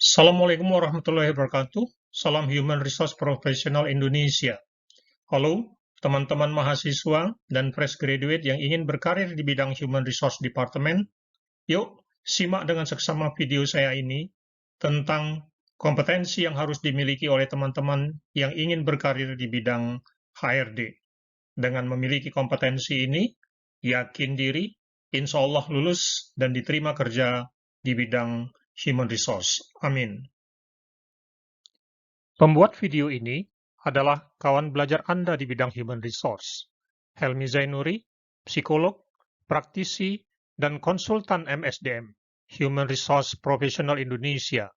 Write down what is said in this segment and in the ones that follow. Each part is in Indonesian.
Assalamualaikum warahmatullahi wabarakatuh. Salam Human Resource Professional Indonesia. Halo, teman-teman mahasiswa dan fresh graduate yang ingin berkarir di bidang Human Resource Department. Yuk, simak dengan seksama video saya ini tentang kompetensi yang harus dimiliki oleh teman-teman yang ingin berkarir di bidang HRD. Dengan memiliki kompetensi ini, yakin diri, insya Allah lulus dan diterima kerja di bidang Human Resource. Amin. Pembuat video ini adalah kawan belajar Anda di bidang Human Resource, Helmi Zainuri, psikolog, praktisi, dan konsultan MSDM, Human Resource Professional Indonesia.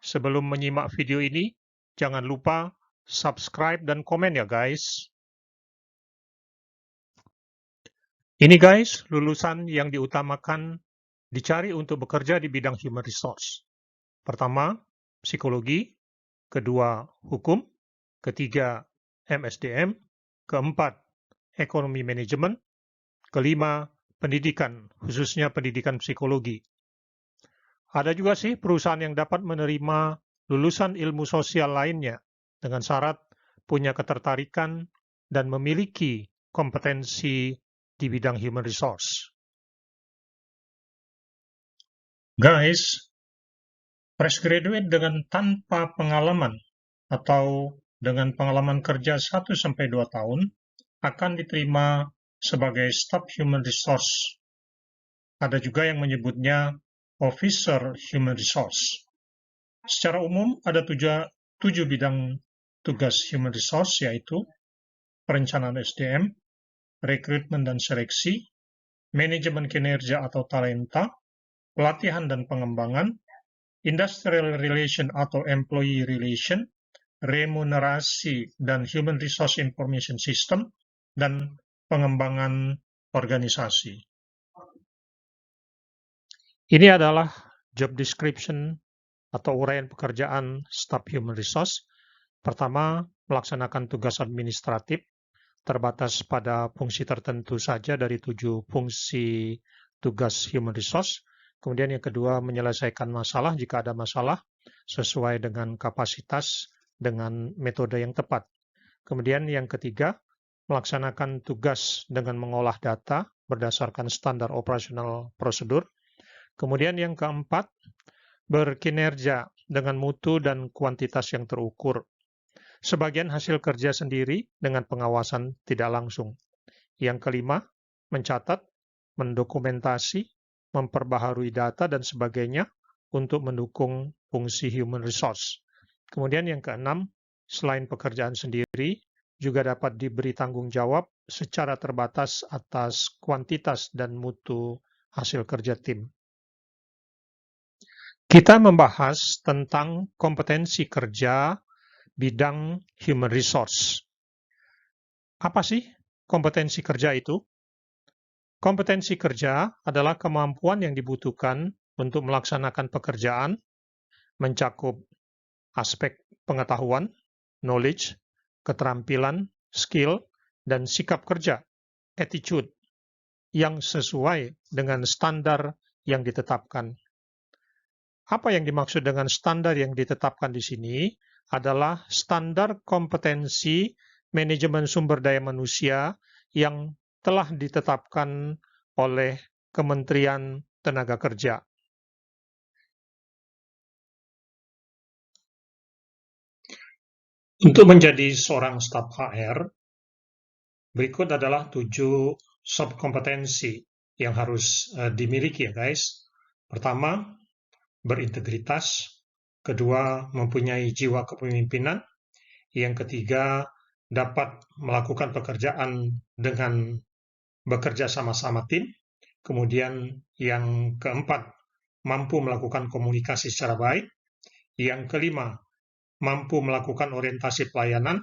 Sebelum menyimak video ini, jangan lupa subscribe dan komen ya guys. Ini guys, lulusan yang diutamakan dicari untuk bekerja di bidang Human Resource. Pertama, psikologi. Kedua, hukum. Ketiga, MSDM. Keempat, ekonomi manajemen. Kelima, pendidikan, khususnya pendidikan psikologi. Ada juga sih perusahaan yang dapat menerima lulusan ilmu sosial lainnya dengan syarat punya ketertarikan dan memiliki kompetensi di bidang human resource. Guys, fresh graduate dengan tanpa pengalaman atau dengan pengalaman kerja 1-2 tahun akan diterima sebagai staff human resource. Ada juga yang menyebutnya officer human resource. Secara umum ada 7 bidang tugas human resource, yaitu perencanaan SDM, rekrutmen dan seleksi, manajemen kinerja atau talenta, pelatihan dan pengembangan, industrial relation atau employee relation, remunerasi dan human resource information system, dan pengembangan organisasi. Ini adalah job description atau uraian pekerjaan staf human resource. Pertama, melaksanakan tugas administratif terbatas pada fungsi tertentu saja dari 7 fungsi tugas human resource. Kemudian yang kedua, menyelesaikan masalah jika ada masalah sesuai dengan kapasitas dengan metode yang tepat. Kemudian yang ketiga, melaksanakan tugas dengan mengolah data berdasarkan standar operasional prosedur. Kemudian yang keempat, berkinerja dengan mutu dan kuantitas yang terukur. Sebagian hasil kerja sendiri dengan pengawasan tidak langsung. Yang kelima, mencatat, mendokumentasi, memperbaharui data dan sebagainya untuk mendukung fungsi human resource. Kemudian yang keenam, selain pekerjaan sendiri, juga dapat diberi tanggung jawab secara terbatas atas kuantitas dan mutu hasil kerja tim. Kita membahas tentang kompetensi kerja bidang human resource. Apa sih kompetensi kerja itu? Kompetensi kerja adalah kemampuan yang dibutuhkan untuk melaksanakan pekerjaan, mencakup aspek pengetahuan, knowledge, keterampilan, skill, dan sikap kerja, attitude, yang sesuai dengan standar yang ditetapkan. Apa yang dimaksud dengan standar yang ditetapkan di sini adalah standar kompetensi manajemen sumber daya manusia yang telah ditetapkan oleh Kementerian Tenaga Kerja. Untuk menjadi seorang staf HR, berikut adalah 7 subkompetensi yang harus dimiliki ya guys. Pertama, berintegritas. Kedua, mempunyai jiwa kepemimpinan. Yang ketiga, dapat melakukan pekerjaan dengan bekerja sama-sama tim. Kemudian yang keempat, mampu melakukan komunikasi secara baik. Yang kelima, mampu melakukan orientasi pelayanan.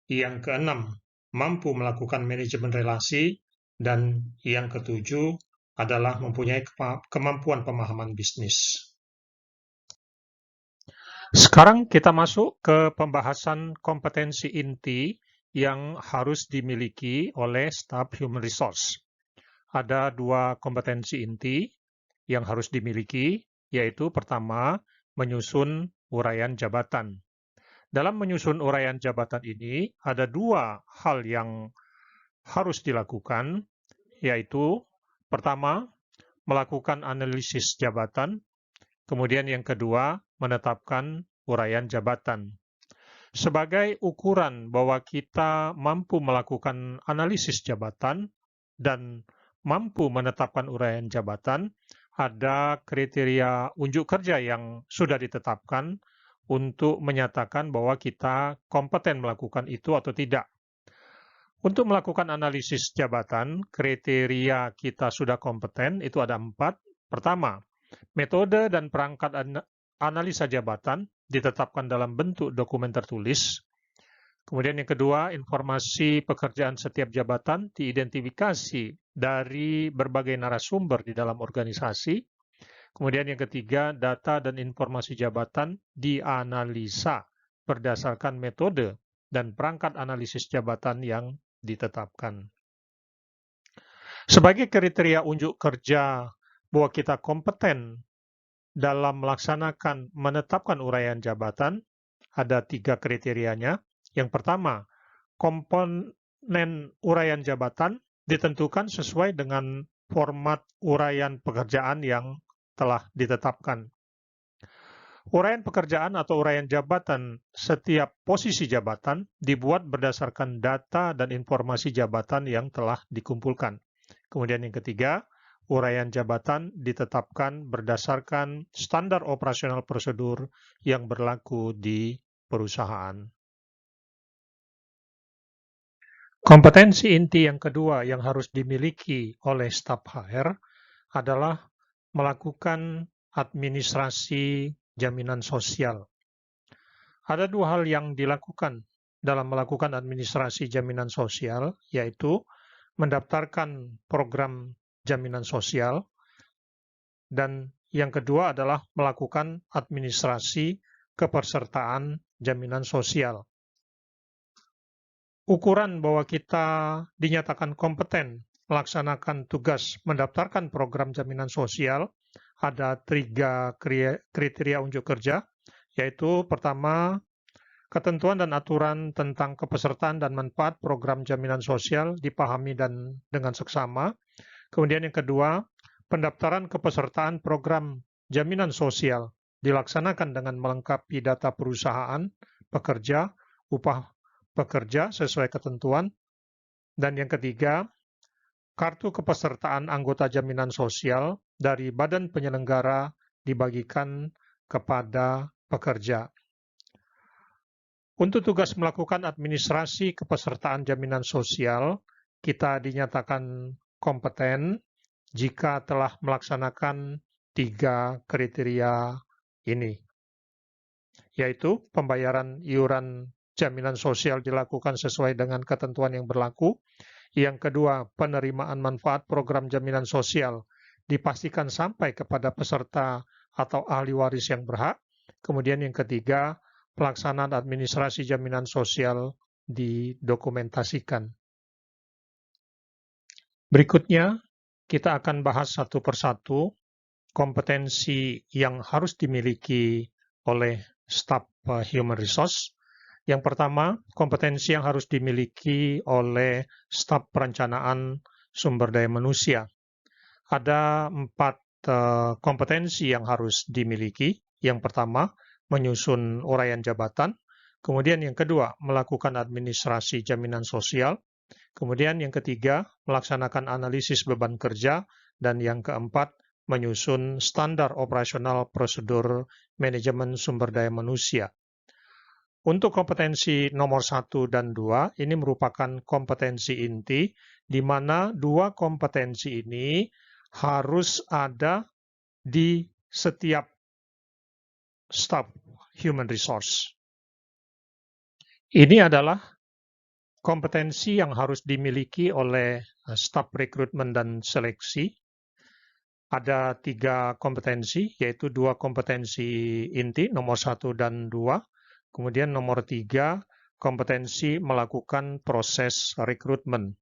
Yang keenam, mampu melakukan manajemen relasi. Dan yang ketujuh adalah mempunyai kemampuan pemahaman bisnis. Sekarang kita masuk ke pembahasan kompetensi inti yang harus dimiliki oleh staf human resource. Ada 2 kompetensi inti yang harus dimiliki, yaitu pertama, menyusun uraian jabatan. Dalam menyusun uraian jabatan ini, ada dua hal yang harus dilakukan, yaitu pertama, melakukan analisis jabatan, kemudian yang kedua, menetapkan uraian jabatan. Sebagai ukuran bahwa kita mampu melakukan analisis jabatan dan mampu menetapkan uraian jabatan, ada kriteria unjuk kerja yang sudah ditetapkan untuk menyatakan bahwa kita kompeten melakukan itu atau tidak. Untuk melakukan analisis jabatan, kriteria kita sudah kompeten, itu ada 4. Pertama, metode dan perangkat analisa jabatan ditetapkan dalam bentuk dokumen tertulis. Kemudian yang kedua, informasi pekerjaan setiap jabatan diidentifikasi dari berbagai narasumber di dalam organisasi. Kemudian yang ketiga, data dan informasi jabatan dianalisa berdasarkan metode dan perangkat analisis jabatan yang ditetapkan. Sebagai kriteria unjuk kerja bahwa kita kompeten dalam menetapkan uraian jabatan, ada 3 kriterianya. Yang pertama, komponen uraian jabatan ditentukan sesuai dengan format uraian pekerjaan yang telah ditetapkan. Uraian pekerjaan atau uraian jabatan setiap posisi jabatan dibuat berdasarkan data dan informasi jabatan yang telah dikumpulkan. Kemudian yang ketiga, uraian jabatan ditetapkan berdasarkan standar operasional prosedur yang berlaku di perusahaan. Kompetensi inti yang kedua yang harus dimiliki oleh staf HR adalah melakukan administrasi jaminan sosial. Ada 2 hal yang dilakukan dalam melakukan administrasi jaminan sosial, yaitu mendaftarkan program jaminan sosial, dan yang kedua adalah melakukan administrasi kepesertaan jaminan sosial. Ukuran bahwa kita dinyatakan kompeten melaksanakan tugas mendaftarkan program jaminan sosial, ada 3 kriteria unjuk kerja, yaitu pertama, ketentuan dan aturan tentang kepesertaan dan manfaat program jaminan sosial dipahami dan dengan seksama. Kemudian yang kedua, pendaftaran kepesertaan program jaminan sosial dilaksanakan dengan melengkapi data perusahaan, pekerja, upah pekerja sesuai ketentuan. Dan yang ketiga, kartu kepesertaan anggota jaminan sosial dari badan penyelenggara dibagikan kepada pekerja. Untuk tugas melakukan administrasi kepesertaan jaminan sosial, kita dinyatakan kompeten jika telah melaksanakan 3 kriteria ini, yaitu pembayaran iuran jaminan sosial dilakukan sesuai dengan ketentuan yang berlaku. Yang kedua, penerimaan manfaat program jaminan sosial dipastikan sampai kepada peserta atau ahli waris yang berhak. Kemudian yang ketiga, pelaksanaan administrasi jaminan sosial didokumentasikan. Berikutnya, kita akan bahas satu persatu kompetensi yang harus dimiliki oleh staf Human Resource. Yang pertama, kompetensi yang harus dimiliki oleh staf perencanaan sumber daya manusia. Ada 4 kompetensi yang harus dimiliki. Yang pertama, menyusun uraian jabatan. Kemudian yang kedua, melakukan administrasi jaminan sosial. Kemudian yang ketiga, melaksanakan analisis beban kerja. Dan yang keempat, menyusun standar operasional prosedur manajemen sumber daya manusia. Untuk kompetensi nomor 1 dan 2, ini merupakan kompetensi inti, di mana 2 kompetensi ini harus ada di setiap staf Human Resource. Ini adalah kompetensi yang harus dimiliki oleh staf rekrutmen dan seleksi. Ada 3 kompetensi, yaitu 2 kompetensi inti, nomor 1 dan 2. Kemudian nomor 3, kompetensi melakukan proses rekrutmen.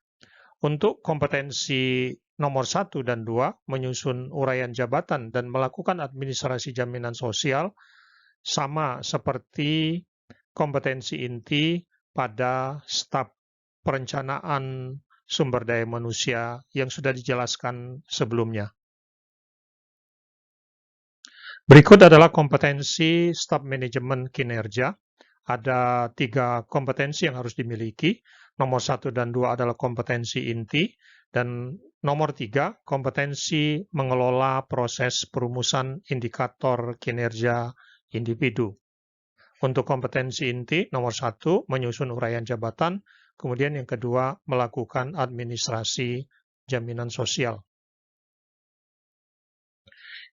Untuk kompetensi nomor 1 dan 2, menyusun uraian jabatan dan melakukan administrasi jaminan sosial, sama seperti kompetensi inti pada staf perencanaan sumber daya manusia yang sudah dijelaskan sebelumnya. Berikut adalah kompetensi staf manajemen kinerja. Ada 3 kompetensi yang harus dimiliki. Nomor 1 dan 2 adalah kompetensi inti, dan nomor 3, kompetensi mengelola proses perumusan indikator kinerja individu. Untuk kompetensi inti, nomor 1, menyusun uraian jabatan, kemudian yang kedua, melakukan administrasi jaminan sosial.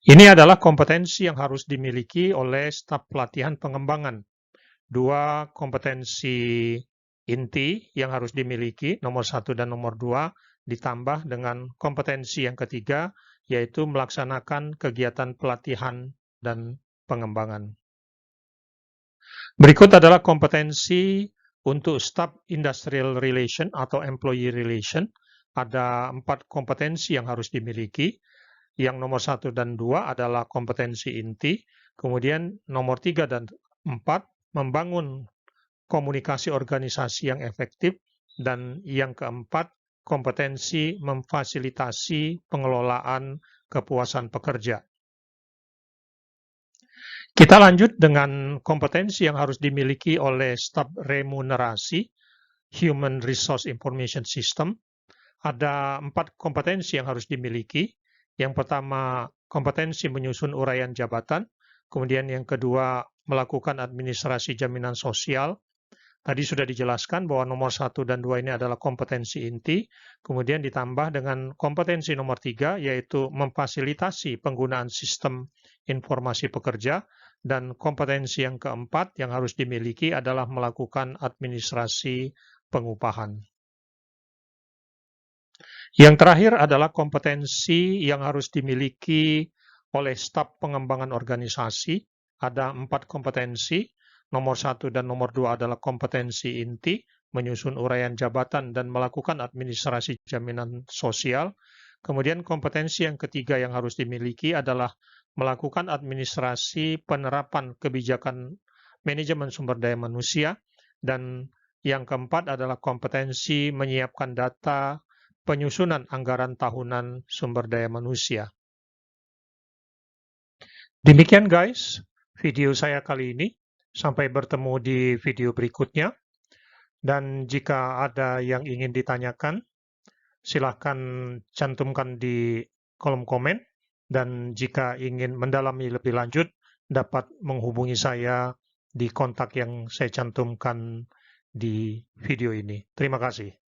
Ini adalah kompetensi yang harus dimiliki oleh staf pelatihan pengembangan. 2 kompetensi inti yang harus dimiliki, nomor 1 dan nomor 2, ditambah dengan kompetensi yang ketiga, yaitu melaksanakan kegiatan pelatihan dan pengembangan. Berikut adalah kompetensi untuk staf industrial relation atau employee relation. Ada 4 kompetensi yang harus dimiliki. Yang nomor 1 dan 2 adalah kompetensi inti, kemudian nomor 3 dan 4, membangun komunikasi organisasi yang efektif, dan yang keempat, kompetensi memfasilitasi pengelolaan kepuasan pekerja. Kita lanjut dengan kompetensi yang harus dimiliki oleh staf remunerasi, Human Resource Information System. Ada 4 kompetensi yang harus dimiliki. Yang pertama, kompetensi menyusun uraian jabatan. Kemudian yang kedua, melakukan administrasi jaminan sosial. Tadi sudah dijelaskan bahwa nomor 1 dan 2 ini adalah kompetensi inti. Kemudian ditambah dengan kompetensi nomor 3, yaitu memfasilitasi penggunaan sistem informasi pekerja. Dan kompetensi yang keempat yang harus dimiliki adalah melakukan administrasi pengupahan. Yang terakhir adalah kompetensi yang harus dimiliki oleh staf pengembangan organisasi. Ada 4 kompetensi. Nomor 1 dan nomor 2 adalah kompetensi inti, menyusun uraian jabatan dan melakukan administrasi jaminan sosial. Kemudian kompetensi yang ketiga yang harus dimiliki adalah melakukan administrasi penerapan kebijakan manajemen sumber daya manusia. Dan yang keempat adalah kompetensi menyiapkan data penyusunan anggaran tahunan sumber daya manusia. Demikian guys, video saya kali ini. Sampai bertemu di video berikutnya. Dan jika ada yang ingin ditanyakan, silahkan cantumkan di kolom komen. Dan jika ingin mendalami lebih lanjut, dapat menghubungi saya di kontak yang saya cantumkan di video ini. Terima kasih.